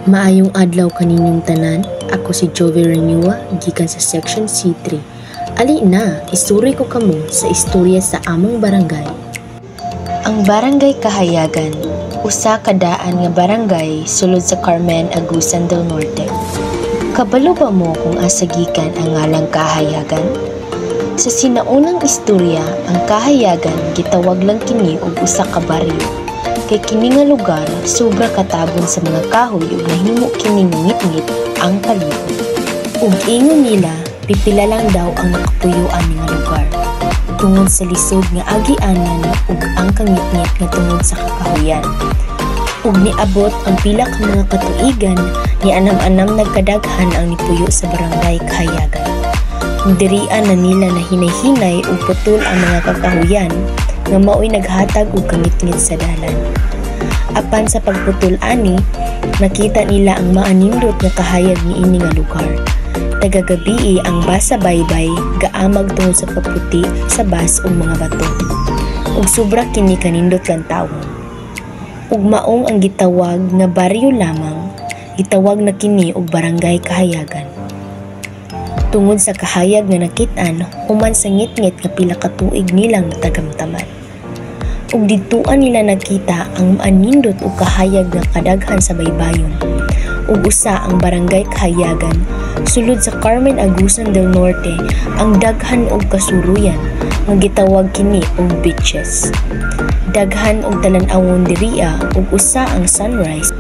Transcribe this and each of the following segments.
Maayong adlaw kaninyong tanan, ako si Jovi Renewa, gikan sa Section C3. Ali na, isuri ko kamo sa istorya sa among barangay. Ang Barangay Kahayagan, usa ka daan nga barangay sulod sa Carmen, Agusan del Norte. Kabalo ba mo kung asa gikan ang ngalang Kahayagan? Sa sinaunang istorya, ang Kahayagan gitawag lang kini og usa ka baryo. Kay kini nga lugar sobra katabon sa mga kahoy ug nahimo kini ngit-ngit ang palibot. Ug ingon nila pipila lang daw ang nakapuyuan nga lugar tungod sa lisod nga agianan ug ang kangit-ngit nga tungod sa kakahuyan. Ug niabot ang pila ka mga katuigan ni anam-anam nagkadaghan ang nipuyo sa Barangay Kahayagan. Ug dirian na nila na hinay-hinay ug putol ang mga kakahuyan nga mao'y naghatag og kangit-ngit sa dalan. Apan sa pagputol ani, nakita nila ang maanindot nga kahayag niini nga lugar. Tagagabii ang basa baybay gaamag tungod sa paputi sa bas ug mga bato. Ug sobra kini kanindot kan tawo. Ug maong ang gitawag nga baryo lamang, gitawag na kini og Barangay Kahayagan. Tungod sa kahayag nga nakit-an, human sa ngit-ngit nga pila ka tuig nilang natagamtaman. Ug dituan nila nakita ang maanindot ug kahayag nga kadaghan sa baybayon. Ug usa ang Barangay Kahayagan sulod sa Carmen, Agusan del Norte ang daghan og kasuruyan nga gitawag kini og beaches. Daghan og talan-awon diriya ug usa ang sunrise.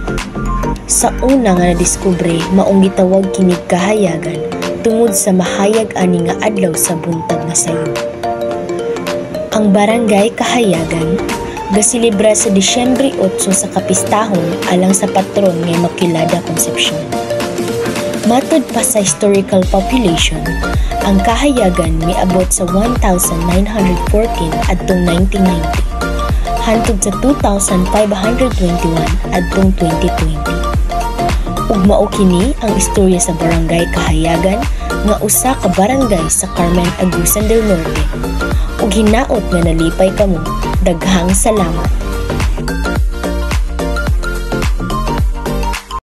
Sa una nga nadiskubre maong gitawag kini Kahayagan tungod sa mahayag ani nga adlaw sa buntag nga sayo. Ang Barangay Kahayagan gasilibra sa Disyembre 8 sa kapistahon alang sa patron nga Immaculada Concepcion. Matod pa sa historical population, ang Kahayagan miabot sa 1,914 adtong 1990, hantod sa 2,521 adtong 2020. Ug mao kini ang istorya sa Barangay Kahayagan nga usa ka barangay sa Carmen, Agusan del Norte. Ug hinaot nga nalipay kamo. Daghang salamat.